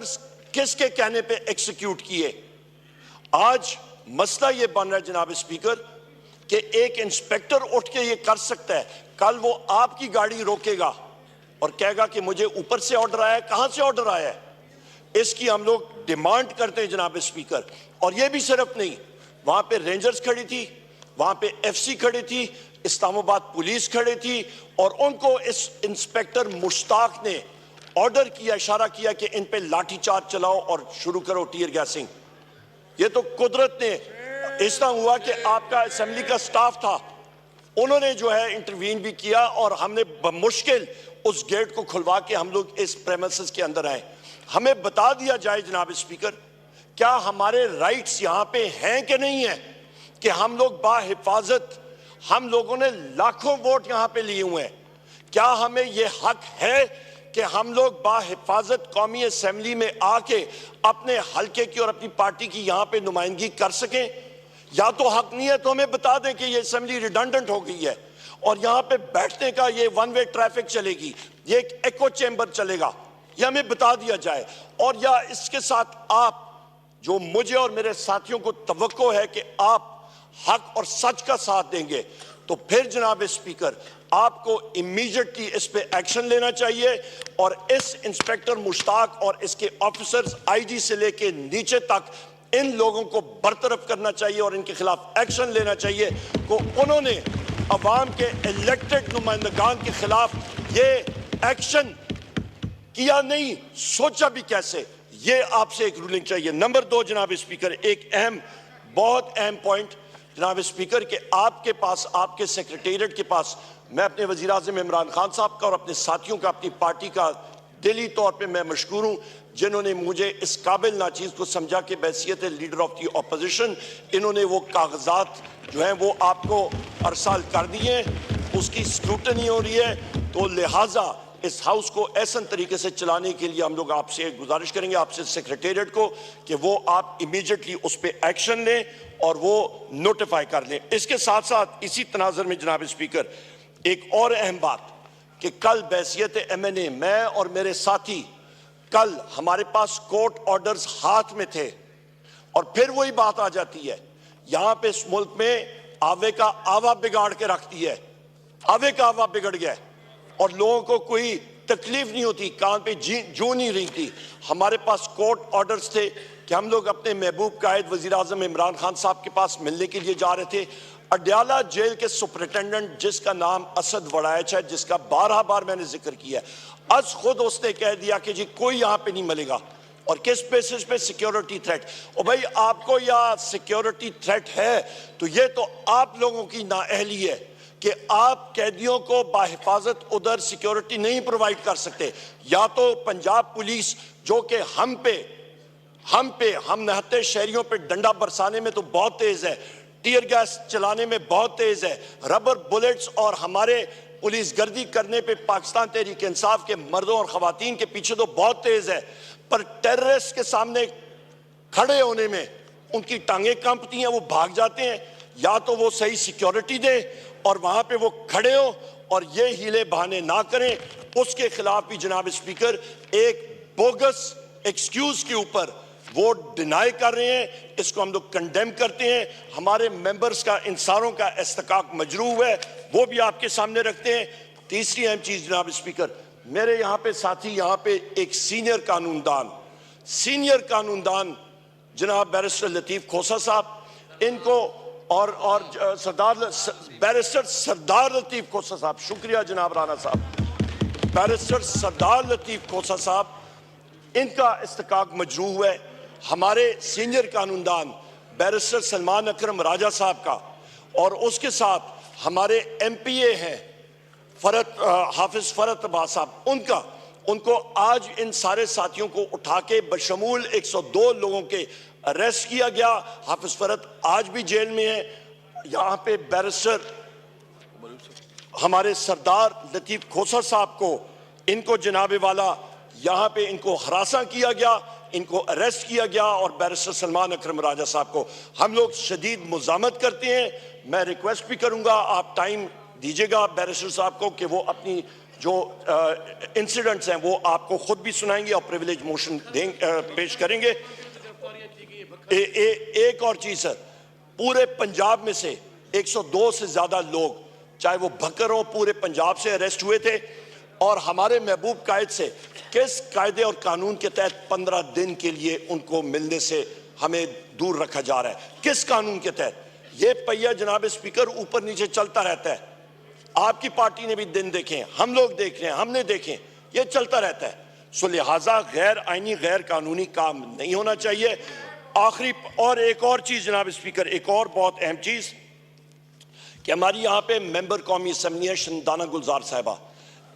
Orders किसके कहने पे एग्जीक्यूट किए। आज मसला ये बन रहा है जनाब स्पीकर कि एक इंस्पेक्टर उठ के ये कर सकता है, कल वो आपकी गाड़ी रोकेगा और कहेगा कि मुझे ऊपर से ऑर्डर आया है। कहां से ऑर्डर आया है, इसकी हम लोग डिमांड करते हैं जनाब स्पीकर। और ये भी सिर्फ नहीं, वहां पे रेंजर्स खड़ी थी, वहां पे एफसी खड़ी थी, इस्लामाबाद पुलिस खड़ी थी और उनको इस इंस्पेक्टर मुश्ताक ने ऑर्डर किया, इशारा किया कि इन पे लाठीचार्ज चलाओ और शुरू करो टीयर गैसिंग। ये तो कुदरत ने, इस तरह हुआ कि आपका असेंबली का स्टाफ था, उन्होंने जो है इंटरवीन भी किया और हमने बमुश्किल उस गेट को खुलवा के हम लोग इस प्रेमिसेस के अंदर आए। हमें बता दिया जाए जनाब स्पीकर, क्या हमारे राइट्स यहां पे हैं कि नहीं है कि हम लोग बाहिफाजत, हम लोगों ने लाखों वोट यहां पे लिए हुए हैं, क्या हमें यह हक है कि हम लोग बाहिफाजत कौमी असेंबली में आके अपने हलके की और अपनी पार्टी की यहां पे नुमाइंदगी कर सकें। या तो हक नहीं है तो हमें बता दें कि ये असेंबली रिडंडेंट हो गई है और यहां पे बैठने का ये वन वे ट्रैफिक चलेगी, ये एक एको चेंबर चलेगा, यह हमें बता दिया जाए। और या इसके साथ आप, जो मुझे और मेरे साथियों को तवक्को है कि आप हक और सच का साथ देंगे, तो फिर जनाब स्पीकर आपको इमीडिएटली इस पे एक्शन लेना चाहिए और इस इंस्पेक्टर मुश्ताक और इसके ऑफिसर्स आईजी से लेके नीचे तक इन लोगों को बरतरफ करना चाहिए और इनके खिलाफ एक्शन लेना चाहिए को उन्होंने अवाम के इलेक्टेड नुमाइंदगान के खिलाफ ये एक्शन किया नहीं, सोचा भी कैसे, ये आपसे एक रूलिंग चाहिए। नंबर 2 जनाब स्पीकर, एक अहम, बहुत अहम पॉइंट जनाब स्पीकर के आपके पास, आपके सेक्रेटेरिएट के पास, मैं अपने वज़ीर आज़म इमरान खान साहब का और अपने साथियों का, अपनी पार्टी का दिली तौर पे मैं मशकूर हूँ जिन्होंने मुझे इस काबिल नाचीज़ को समझा कि बहैसियत लीडर ऑफ दी अपोजिशन इन्होंने वो कागजात जो हैं वो आपको अरसाल कर दिए, उसकी स्क्रूटनी हो रही है। तो लिहाजा इस हाउस को ऐसा तरीके से चलाने के लिए हम लोग आपसे गुजारिश करेंगे, आपसे सेक्रेटेरिएट को, कि वो आप इमीडिएटली उस पर एक्शन लें और वो नोटिफाई कर लें। इसके साथ साथ इसी तनाज़ुर में जनाब स्पीकर एक और अहम बात कि कल बहैसियत MNA मैं और मेरे साथी, कल हमारे पास कोर्ट ऑर्डर्स हाथ में थे और फिर वही बात आ जाती है, यहां पे इस मुल्क में आवे का आवा बिगाड़ के रख दिया है, आवे का आवा बिगड़ गया और लोगों को कोई तकलीफ नहीं होती, कान पे जू नहीं रही थी। हमारे पास कोर्ट ऑर्डर्स थे कि हम लोग अपने महबूब कायद वज़ीर आज़म इमरान खान साहब के पास मिलने के लिए जा रहे थे। अडयाला जेल के सुपरिटेंडेंट जिसका नाम असद वड़ाइच है, जिसका 12 बार मैंने जिक्र किया, आज खुद उसने कह दिया कि जी कोई यहाँ पे नहीं मिलेगा। और किस बेसिस पे? Security threat. और भाई आपको या सिक्योरिटी थ्रेट है तो ये तो आप लोगों की नाअहली है कि आप कैदियों को बाहिफाजत उधर सिक्योरिटी नहीं प्रोवाइड कर सकते। या तो पंजाब पुलिस जो कि हम नहते शहरियों पे डंडा बरसाने में तो बहुत तेज है, टीयर गैस चलाने में बहुत तेज है, रबर बुलेट्स और हमारे पुलिस गर्दी करने पे पाकिस्तान तहरीक इंसाफ के मर्दों और खवातीन के पीछे तो बहुत तेज है, पर टेररिस्ट के सामने खड़े होने में उनकी टांगें कांपती हैं, वो भाग जाते हैं। या तो वो सही सिक्योरिटी दे और वहां पे वो खड़े हो और ये हीले बहाने ना करें। उसके खिलाफ भी जनाब स्पीकर एक बोगस एक्सक्यूज के ऊपर वो डिनाई कर रहे हैं, इसको हम लोग कंडेम करते हैं। हमारे मेंबर्स का, इंसानों का इस्तिकाक मजरूह है, वो भी आपके सामने रखते हैं। तीसरी अहम चीज जनाब स्पीकर, मेरे यहाँ पे साथी, यहाँ पे एक सीनियर कानूनदान जनाब बैरिस्टर लतीफ खोसा साहब, इनको और बैरिस्टर सरदार लतीफ खोसा साहब, शुक्रिया जनाब राना साहब, बैरिस्टर सरदार लतीफ खोसा साहब, इनका इस्तिकाक मजरूह है। हमारे सीनियर कानूनदान बैरिस्टर सलमान अकरम राजा साहब का, और उसके साथ हमारे MPA हैं हाफिज फरत अब्बास साहब, उनको आज इन सारे साथियों को उठा के बशमूल 102 लोगों के अरेस्ट किया गया। हाफिज फरत आज भी जेल में है। यहाँ पे बैरिस्टर हमारे सरदार लतीफ खोसा साहब को, इनको जनाबे वाला यहाँ पे इनको हरासा किया गया, इनको अरेस्ट किया गया, और बैरिस्टर सलमान अकरम राजा साहब को हम लोग शदीद मुज़ामत करते हैं। मैं रिक्वेस्ट भी करूंगा, आप टाइम दीजिएगा बैरिस्टर साहब को कि वो अपनी जो इंसिडेंट्स हैं वो आपको खुद भी सुनाएंगे और प्रिविलेज मोशन पेश करेंगे। एक और चीज सर, पूरे पंजाब में से 102 से ज्यादा लोग, चाहे वो भक्कर हो, पूरे पंजाब से अरेस्ट हुए थे और हमारे महबूब कायद से किस कायदे और कानून के तहत 15 दिन के लिए उनको मिलने से हमें दूर रखा जा रहा है? किस कानून के तहत? ये पहिया जनाब स्पीकर ऊपर नीचे चलता रहता है। आपकी पार्टी ने भी दिन देखे, हम लोग देख रहे हैं, हमने देखे, ये चलता रहता है। सो लिहाजा गैर आईनी गैर कानूनी काम नहीं होना चाहिए। आखिरी और एक और चीज जनाब स्पीकर, एक और बहुत अहम चीज कि हमारी यहाँ पे मेंबर कौमी असम्बली है शंदाना गुलजार साहिबा,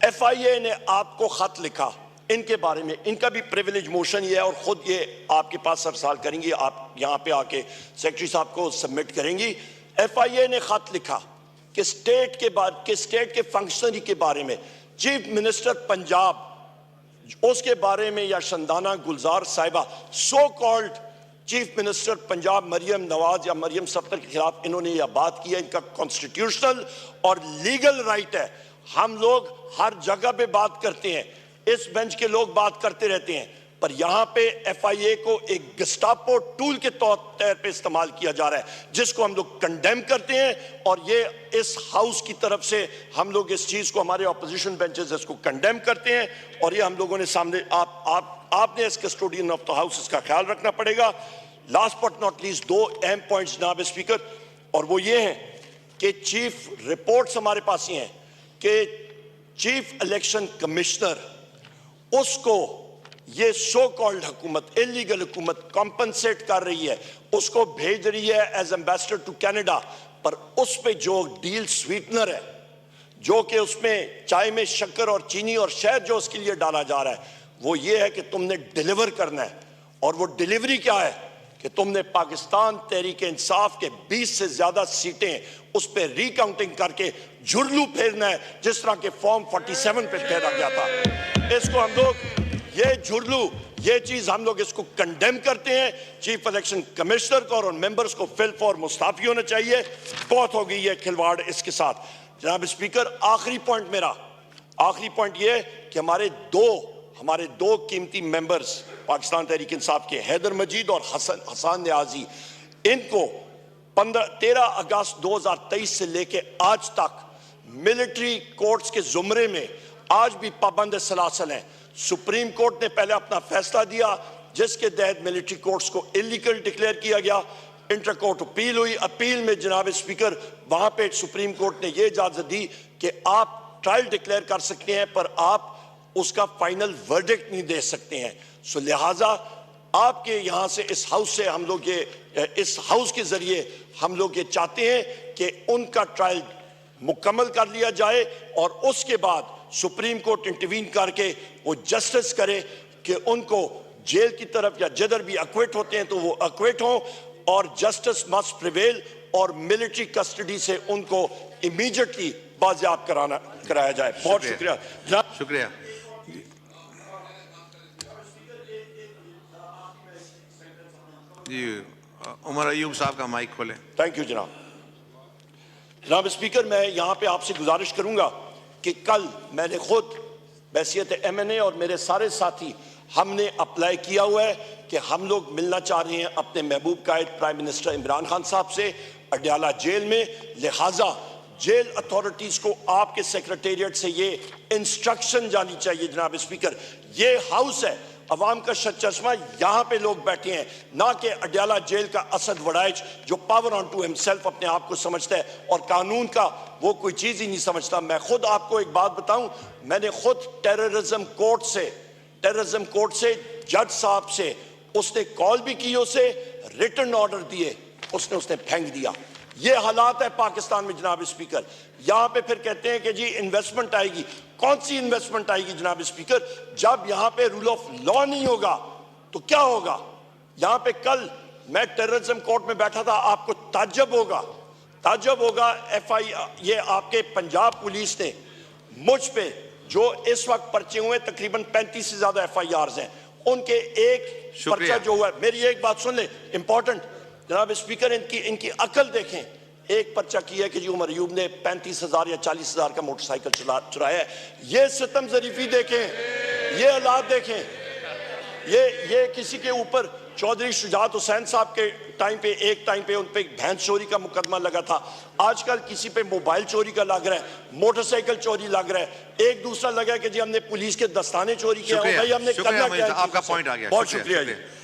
FIA ने आपको खत लिखा इनके बारे में, इनका भी प्रिविलेज मोशन ये है और खुद ये आपके पास सरसाल करेंगी, आप यहाँ पे आके सेक्रेटरी साहब को सबमिट करेंगी। FIA ने खत लिखा कि स्टेट के फंक्शनरी के बारे में, चीफ मिनिस्टर पंजाब उसके बारे में या Shandana Gulzar Sahiba so called chief minister Punjab Maryam Nawaz या मरियम सफ्तर के खिलाफ इन्होंने यह बात की है। इनका कॉन्स्टिट्यूशनल और लीगल राइट है। हम लोग हर जगह पे बात करते हैं, इस बेंच के लोग बात करते रहते हैं, पर यहां पे FIA को एक गस्टापो टूल के तौर पे इस्तेमाल किया जा रहा है, जिसको हम लोग कंडेम करते हैं। और ये इस हाउस की तरफ से हम लोग इस चीज को, हमारे ऑपोजिशन बेंचेस इसको कंडेम करते हैं और ये हम लोगों ने सामने आपने as custodian of the house इसका ख्याल रखना पड़ेगा। लास्ट बट नॉट लीस्ट दो अहम पॉइंट्स जनाब स्पीकर, और वो ये हैं कि चीफ रिपोर्ट्स हमारे पास ही हैं कि चीफ इलेक्शन कमिश्नर उसको ये सो कॉल्ड हुकूमत, इलीगल हुकूमत कॉम्पनसेट कर रही है, उसको भेज रही है एज एम्बेसडर टू कनाडा, पर उस पे जो डील स्वीटनर है, जो कि उसमें चाय में शक्कर और चीनी और शहद जो उसके लिए डाला जा रहा है, वो ये है कि तुमने डिलीवर करना है। और वो डिलीवरी क्या है कि तुमने पाकिस्तान तहरीक इंसाफ के 20 से ज्यादा सीटें उस पर रिकाउंटिंग करके झुरलू फेरना है, जिस तरह के फॉर्म 47 पे फेरा गया था। इसको हम लोग, ये झुरलू, ये चीज हम लोग इसको कंडेम करते हैं। चीफ इलेक्शन कमिश्नर को और मेंबर्स को फिल फॉर मुस्ताफी होना चाहिए। बहुत हो गई है खिलवाड़ इसके साथ। जनाब स्पीकर, आखिरी पॉइंट ये कि हमारे दो कीमती मेंबर्स पाकिस्तान तहरीक इंसाफ के, हैदर मजीद और हसन न्याजी, इनको 13 अगस्त 2023 से लेके आज तक मिलिट्री कोर्ट्स के जुमरे में आज भी पाबंद सलासल हैं। सुप्रीम कोर्ट ने पहले अपना फैसला दिया जिसके तहत मिलिट्री कोर्ट्स को इलीगल डिक्लेयर किया गया। इंटर कोर्ट अपील हुई, अपील में जनाब स्पीकर वहां पे सुप्रीम कोर्ट ने यह इजाजत दी कि आप ट्रायल डिक्लेयर कर सकते हैं पर आप उसका फाइनल वर्डिक्ट नहीं दे सकते हैं। सो लिहाजा आपके यहां से, इस हाउस से हम लोग इस हाउस के जरिए हम लोग ये चाहते हैं कि उनका ट्रायल मुकम्मल कर लिया जाए और उसके बाद सुप्रीम कोर्ट इंटरवीन करके वो जस्टिस करे कि उनको जेल की तरफ या जिधर भी अक्विट होते हैं तो वो अक्विट हों और जस्टिस मस्ट प्रिवेल और मिलिट्री कस्टडी से उनको इमीडिएटली बाजियाब कराया जाए। बहुत शुक्रिया। जी, उमर अयूब साहब का माइक खोलें। थैंक यू जनाब स्पीकर, मैं यहाँ पे आपसे गुजारिश करूंगा कि कल मैंने खुद बैसियत MNA और मेरे सारे साथी हमने अप्लाई किया हुआ है कि हम लोग मिलना चाह रहे हैं अपने महबूब कायद प्राइम मिनिस्टर इमरान खान साहब से अडयाला जेल में। लिहाजा जेल अथॉरिटीज को आपके सेक्रेटेरिएट से ये इंस्ट्रक्शन जानी चाहिए जनाब स्पीकर, ये हाउस है, अवाम का चश्मा, यहाँ पे लोग बैठे हैं, ना कि अडयाला जेल का असद वड़ाइच जो पावर ऑन टू हिमसेल्फ अपने आप को समझता है और कानून का वो कोई चीज ही नहीं समझता। मैं खुद आपको एक बात बताऊं, मैंने खुद टेररिज्म कोर्ट से जज साहब से उसने कॉल भी की, उसे रिटन ऑर्डर दिए, उसने फेंक दिया। ये हालात है पाकिस्तान में जनाब स्पीकर। यहां पे फिर कहते हैं कि जी इन्वेस्टमेंट आएगी। कौन सी इन्वेस्टमेंट आएगी जनाब स्पीकर? जब यहां पे रूल ऑफ लॉ नहीं होगा तो क्या होगा? यहां पे कल मैं टेररिज्म कोर्ट में बैठा था, आपको ताज्जुब होगा ये आपके पंजाब पुलिस ने मुझ पे जो इस वक्त पर्चे हुए तकरीबन 35 से ज्यादा FIRs हैं, उनके एक पर्चा जो हुआ है, मेरी एक बात सुन ले इंपॉर्टेंट जनाब स्पीकर, इनकी अकल देखें एक पर्चा किया कि जी उमर अयूब ने 35,000 या 40,000 का मोटरसाइकिल चुराया है। ये सितम जरीफी देखें, ये हालात देखें। ये किसी के ऊपर चौधरी शुजात हुसैन साहब के टाइम पे एक टाइम पे उन पे भैंस चोरी का मुकदमा लगा था। आजकल किसी पे मोबाइल चोरी का लग रहा है, मोटरसाइकिल चोरी लग रहा है। एक दूसरा लगा कि जी हमने पुलिस के दस्ताने चोरी किया। भाई हमने करना क्या है? आपका पॉइंट आ गया। बहुत शुक्रिया जी।